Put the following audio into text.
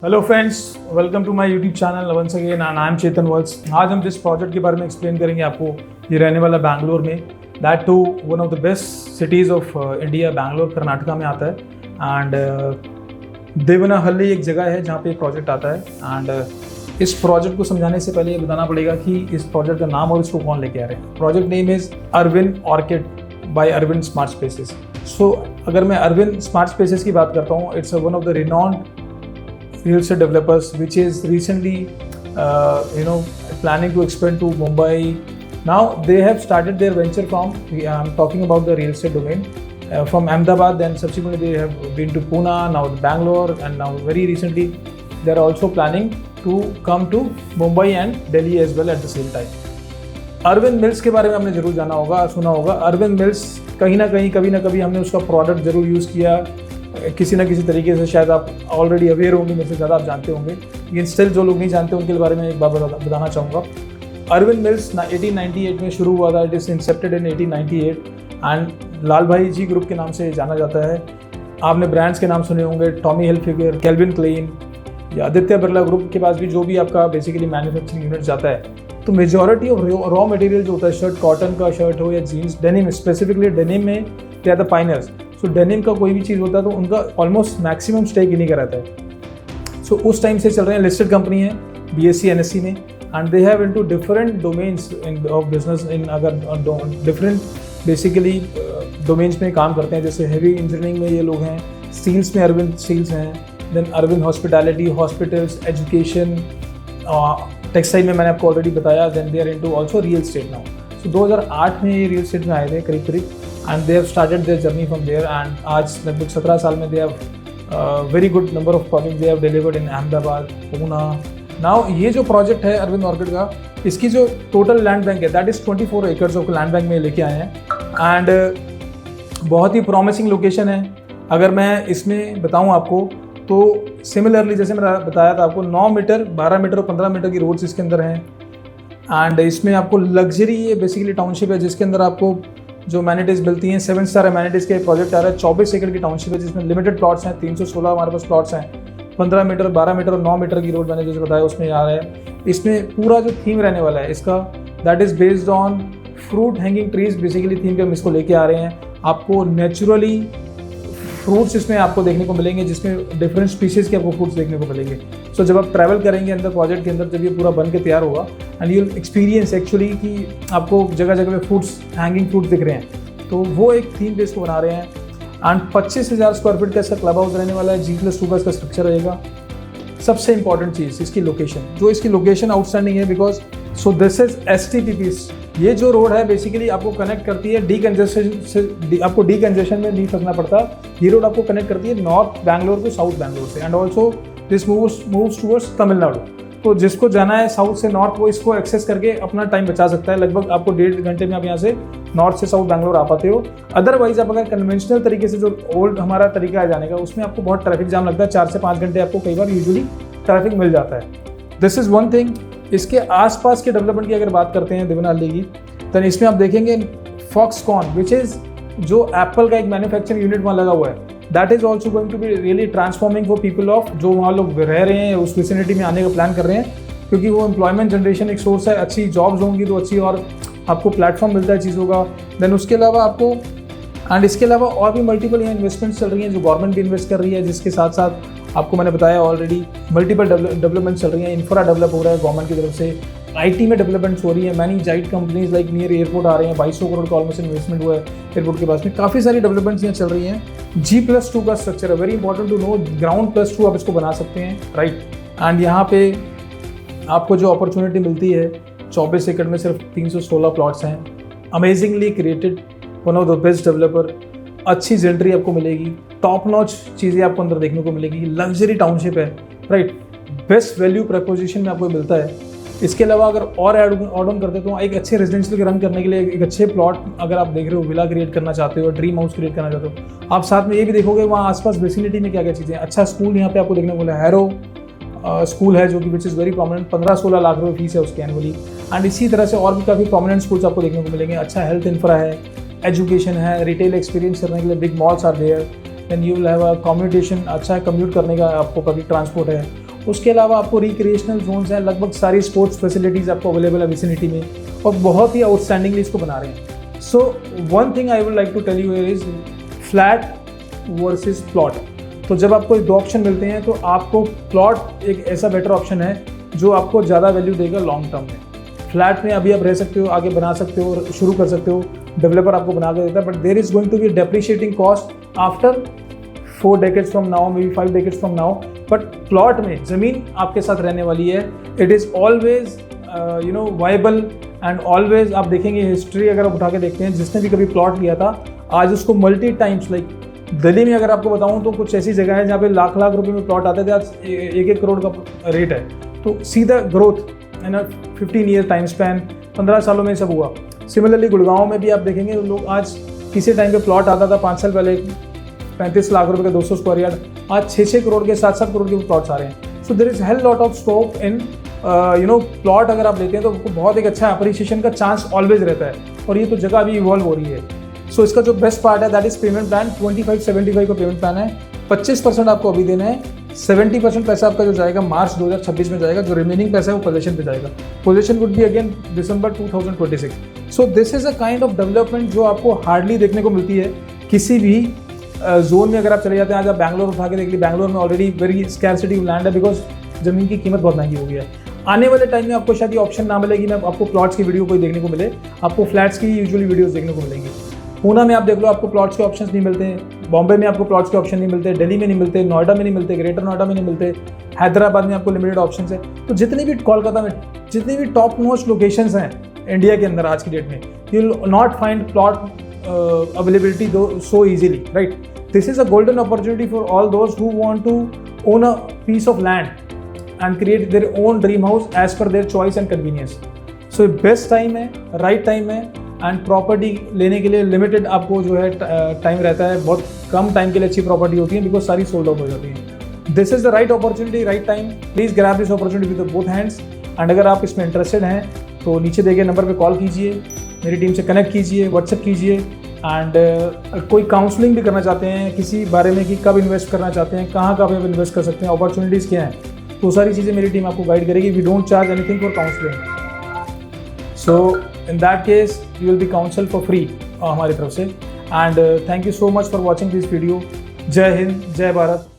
Hello friends, welcome to my YouTube channel once again and I am Chetan वल्स। आज हम जिस प्रोजेक्ट के बारे में एक्सप्लेन करेंगे आपको, ये रहने वाला बैंगलोर में, that too one of the best cities of India. Bangalore Karnataka में आता है एंड देवनाहल्ली एक जगह है जहाँ पे प्रोजेक्ट आता है। एंड इस प्रोजेक्ट को समझाने से पहले ये बताना पड़ेगा कि इस प्रोजेक्ट का नाम और इसको कौन लेके आ रहे हैं। Project name is Arvind Orchid by Arvind Smart Spaces. So अगर मैं अरविंद स्मार्ट स्पेसेस की बात करता हूँ, it's one of the renowned real estate developers which is recently planning to expand to Mumbai. Now they have started their venture from, I'm talking about the real estate domain, from Ahmedabad, then subsequently they have been to Pune, now Bangalore, and now very recently they are also planning to come to Mumbai and Delhi as well at the same time. Arvind Mills के बारे में हमने जरूर जाना होगा, सुना होगा। Arvind mills कहीं ना कहीं कभी ना कभी हमने उसका प्रोडक्ट जरूर यूज़ किया किसी ना किसी तरीके से। शायद आप ऑलरेडी अवेयर होंगे, मेरे से ज़्यादा आप जानते होंगे, लेकिन स्टिल जो लोग नहीं जानते उनके बारे में एक बात बताना चाहूँगा। अरविंद मिल्स 1898 में शुरू हुआ था। इट इज़ इंसेप्टेड इन 1898 एंड लाल भाई जी ग्रुप के नाम से जाना जाता है। आपने ब्रांड्स के नाम सुने होंगे, टॉमी हिलफिगर, केल्विन क्लेन या आदित्य बिरला ग्रुप के पास भी जो भी आपका बेसिकली मैन्युफैक्चरिंग यूनिट जाता है, तो मेजॉरिटी ऑफ रॉ मटेरियल जो होता है, शर्ट कॉटन का शर्ट हो या जीन्स, डेनिम, स्पेसिफिकली डेनिम में they are the pioneers. So denim का कोई भी चीज़ होता है तो उनका ऑलमोस्ट मैक्सिमम स्टेक इन्हीं का रहता है। सो उस टाइम से चल रहे हैं, लिस्टेड कंपनी है BSE NSE में, and they have into different domains of business in, अगर डिफरेंट बेसिकली डोमेन्स में काम करते हैं। जैसे हैवी इंजीनियरिंग में ये लोग हैं, स्टील्स में अरविंद स्टील्स हैं, then Arvind hospitality, hospitals, education, textile में मैंने आपको ऑलरेडी बताया। Then they are into also real estate now. So 2008 में ये रियल एस्टेट में आए थे करीब, and they have started their journey from there, and आज लगभग 17 साल में they have very good number of projects they have delivered in Ahmedabad, Pune. Now ये जो प्रोजेक्ट है अरविंद ऑर्किड का, इसकी जो टोटल लैंड बैंक है that is 24 acres of land bank में लेके आए हैं एंड बहुत ही प्रॉमिसिंग लोकेशन है। अगर मैं इसमें बताऊँ आपको तो सिमिलरली जैसे मैंने बताया था आपको, 9 मीटर, 12 मीटर और 15 मीटर की रोड्स इसके अंदर हैं एंड इसमें आपको लग्जरी ये बेसिकली टाउनशिप है जिसके अंदर आपको जो अमेनिटीज़ मिलती हैं, 7 स्टार अमेनिटीज़ के प्रोजेक्ट आ रहा है। 24 एकड़ की टाउनशिप है जिसमें लिमिटेड प्लॉट्स हैं, 316 हमारे पास प्लॉट्स हैं। 15 मीटर, 12 मीटर और 9 मीटर की रोड मैंने जैसे बताया उसमें आ रहा है। इसमें पूरा जो थीम रहने वाला है इसका, that is based on fruit hanging trees. Basically theme पे हम इसको लेके आ रहे हैं। आपको नेचुरली फ्रूट्स इसमें आपको देखने को मिलेंगे, जिसमें डिफरेंट स्पीशीज़ के आपको फ्रूट्स देखने को मिलेंगे। सो जब आप ट्रैवल करेंगे अंदर प्रोजेक्ट के अंदर, जब ये पूरा बन के तैयार होगा एंड यू एक्सपीरियंस एक्चुअली कि आपको जगह जगह पे फ्रूट्स, हैंगिंग फ्रूट्स दिख रहे हैं, तो वो एक थीम पे इसको बना रहे हैं। एंड 25,000 स्क्वायर फीट का इसका क्लब हाउस रहने वाला है। G+2 का इसका स्ट्रक्चर रहेगा। सबसे इंपॉर्टेंट चीज़ इसकी लोकेशन, जो इसकी लोकेशन आउटस्टैंडिंग है because so this is STPP। ये जो रोड है बेसिकली आपको कनेक्ट करती है डीकंजेशन से, आपको डीकंजेशन में नहीं फंसना पड़ता। ये रोड आपको कनेक्ट करती है नॉर्थ बैंगलोर को साउथ बैंगलोर से, and also this moves towards Tamil Nadu. तो जिसको जाना है साउथ से नॉर्थ, वो इसको एक्सेस करके अपना टाइम बचा सकता है। लगभग आपको 1.5 घंटे में आप यहाँ से नॉर्थ से साउथ बैंगलोर आ पाते हो। अदरवाइज आप अगर कन्वेंशनल तरीके से, जो ओल्ड हमारा तरीका है जाने का, उसमें आपको बहुत ट्रैफिक जाम लगता है। 4 से 5 घंटे आपको कई बार यूजुअली ट्रैफिक मिल जाता है। This is one thing. इसके आसपास के डेवलपमेंट की अगर बात करते हैं देवनाहल्ली की, तो इसमें आप देखेंगे फॉक्सकॉन, विच इज़ जो एप्पल का एक मैन्युफैक्चरिंग यूनिट वहाँ लगा हुआ है, that is also going to be really transforming for people of जो वहाँ लोग रह रहे हैं, उस विसिनिटी में आने का प्लान कर रहे हैं, क्योंकि वो एम्प्लॉयमेंट जनरेशन एक सोर्स है। अच्छी जॉब्स होंगी तो अच्छी और आपको प्लेटफॉर्म मिलता है चीज़ों का। देन उसके अलावा आपको इसके अलावा और भी मल्टीपल यहाँ इन्वेस्टमेंट्स चल रही हैं जो गवर्नमेंट भी इन्वेस्ट कर रही है, जिसके साथ साथ आपको मैंने बताया ऑलरेडी मल्टीपल डेवलपमेंट चल रही हैं। इंफ्रा डेवलप हो रहा है गवर्नमेंट की तरफ से, IT में डेवलपमेंट्स हो रही है। Many giant companies like near airport आ रहे हैं, 2200 करोड़ का ऑलमोस्ट इन्वेस्टमेंट हुआ है एयरपोर्ट के पास में। काफ़ी सारी डेवलपमेंट्स यहाँ चल रही हैं। G+2 का स्ट्रक्चर है, very important to know. Ground +2 आप इसको बना सकते हैं, राइट। एंड यहाँ पे आपको जो अपॉर्चुनिटी मिलती है, 24 एकड़ में सिर्फ 316 प्लॉट्स हैं। Amazingly created, one of the best developer. अच्छी जेंट्री आपको मिलेगी, टॉप नॉच चीज़ें आपको अंदर देखने को मिलेगी। लग्जरी टाउनशिप है, राइट। बेस्ट वैल्यू प्रपोजिशन में आपको मिलता है। इसके अलावा अगर और ऐड ऑन करते तो एक अच्छे रेजिडेंशियल रन करने के लिए एक अच्छे प्लॉट, अगर आप देख रहे हो विला क्रिएट करना चाहते हो, ड्रीम हाउस क्रिएट करना चाहते हो, आप साथ में ये भी देखोगे वहाँ आसपास विसिनिटी में क्या क्या चीज़ें। अच्छा स्कूल यहाँ पे आपको देखने को मिला, हैरो स्कूल है जो कि which is very prominent, 15-16 lakh रुपये फीस है उसकी एनुअली। एंड इसी तरह से और भी काफ़ी प्रोमिनेंट स्कूल्स आपको देखने को मिलेंगे। अच्छा हेल्थ इंफ्रा है, एजुकेशन है, रिटेल एक्सपीरियंस करने के लिए big malls are there, then you will have a commutation, अच्छा है कम्यूट करने का आपको पब्लिक ट्रांसपोर्ट है। उसके अलावा आपको रिक्रिएशनल जोन्स हैं, लगभग सारी स्पोर्ट्स फैसिलिटीज़ आपको अवेलेबल है विसिनिटी में, और बहुत ही आउटस्टैंडिंगली इसको बना रहे हैं। So one thing I would like to tell you is flat versus plot. तो जब आपको दो ऑप्शन मिलते हैं तो आपको प्लॉट एक ऐसा बेटर ऑप्शन है जो आपको ज़्यादा वैल्यू देगा लॉन्ग टर्म में। फ्लैट में अभी आप रह सकते हो, आगे बना सकते हो और शुरू कर सकते हो, डेवलपर आपको बना कर देता है, but there is going to be depreciating cost after 4 decades from now, may be 5 decades from now. But plot में ज़मीन आपके साथ रहने वाली है। It is always viable and always. आप देखेंगे हिस्ट्री अगर आप उठा के देखते हैं, जिसने भी कभी प्लॉट लिया था आज उसको मल्टी टाइम्स, लाइक दिल्ली में अगर आपको बताऊं तो कुछ ऐसी जगह है जहाँ पे लाख लाख रुपए में प्लॉट आते थे, आज 1-1 करोड़ का रेट है। तो सीधा ग्रोथ है ना, 15 ईयर टाइम स्पैन, 15 सालों में सब हुआ। सिमिलरली गुड़गांव में भी आप देखेंगे लोग, आज किसी टाइम पे प्लॉट आता था 5 साल पहले 35 लाख रुपए का 200 स्क्वायर यार्ड, आज 6-6 करोड़ के 7-7 करोड़ के प्लॉट्स आ रहे हैं। So there is hell lot of scope in plot. अगर आप लेते हैं तो आपको बहुत एक अच्छा अप्रिसिएशन का चांस ऑलवेज रहता है, और ये तो जगह अभी इवॉल्व हो रही है। सो इसका जो बेस्ट पार्ट है दैट इज पेमेंट प्लान। 25-75 का पेमेंट प्लान है। 25% आपको अभी देना है, 70% पैसा आपका जो जाएगा मार्च 2026 में जाएगा, जो रिमेनिंग पैसा है वो पोजीशन पे जाएगा। Position would be again December 2026। So this is a kind of development जो आपको हार्डली देखने को मिलती है किसी भी जोन में। अगर आप चले जाते हैं, आज आप बैंगलोर उठा के देख लीजिए, बैंगलोर में ऑलरेडी वेरी स्कैरसिटी लैंड है, बिकॉज ज़मीन की कीमत बहुत महंगी हो गई है। आने वाले टाइम में आपको शायद ये ऑप्शन ना मिलेगी, मैं आपको प्लॉट्स की वीडियो कोई देखने को मिले, आपको फ्लैट्स की यूजुअली वीडियोस देखने को मिलेंगी। पूना में आप देख लो, आपको प्लॉट्स के ऑप्शंस नहीं मिलते हैं, बॉम्बे में आपको प्लॉट्स के ऑप्शन नहीं मिलते, दिल्ली में नहीं मिलते, नोएडा में नहीं मिलते, ग्रेटर नोएडा में नहीं मिलते, हैदराबाद में आपको लिमिटेड ऑप्शन है। तो जितनी भी कोलकाता में जितनी भी टॉप मोस्ट लोकेशंस हैं इंडिया के अंदर आज की डेट में, you will not find plot availability so easily, right. This is a golden opportunity for all those who want to own a piece of land and create their own dream house as per their choice and convenience. So best time है, right time है, and property लेने के लिए limited आपको जो है time रहता है, बहुत कम टाइम के लिए अच्छी प्रॉपर्टी होती है, बिकॉज सारी सोल्ड आउट हो जाती है। This is the right opportunity, right time. Please grab this opportunity with both hands. And अगर आप इसमें इंटरेस्टेड हैं तो नीचे दिए गए नंबर पे कॉल कीजिए, मेरी टीम से कनेक्ट कीजिए, व्हाट्सएप कीजिए। एंड कोई काउंसलिंग भी करना चाहते हैं किसी बारे में कि कब इन्वेस्ट करना चाहते हैं, कहाँ आप इन्वेस्ट कर सकते हैं, अपॉर्चुनिटीज़ क्या हैं, तो सारी चीज़ें मेरी टीम आपको गाइड करेगी। We don't charge anything for counselling. So in that case you will be counsel for free हमारी तरफ से। And thank you so much for watching this video. जय हिंद, जय भारत।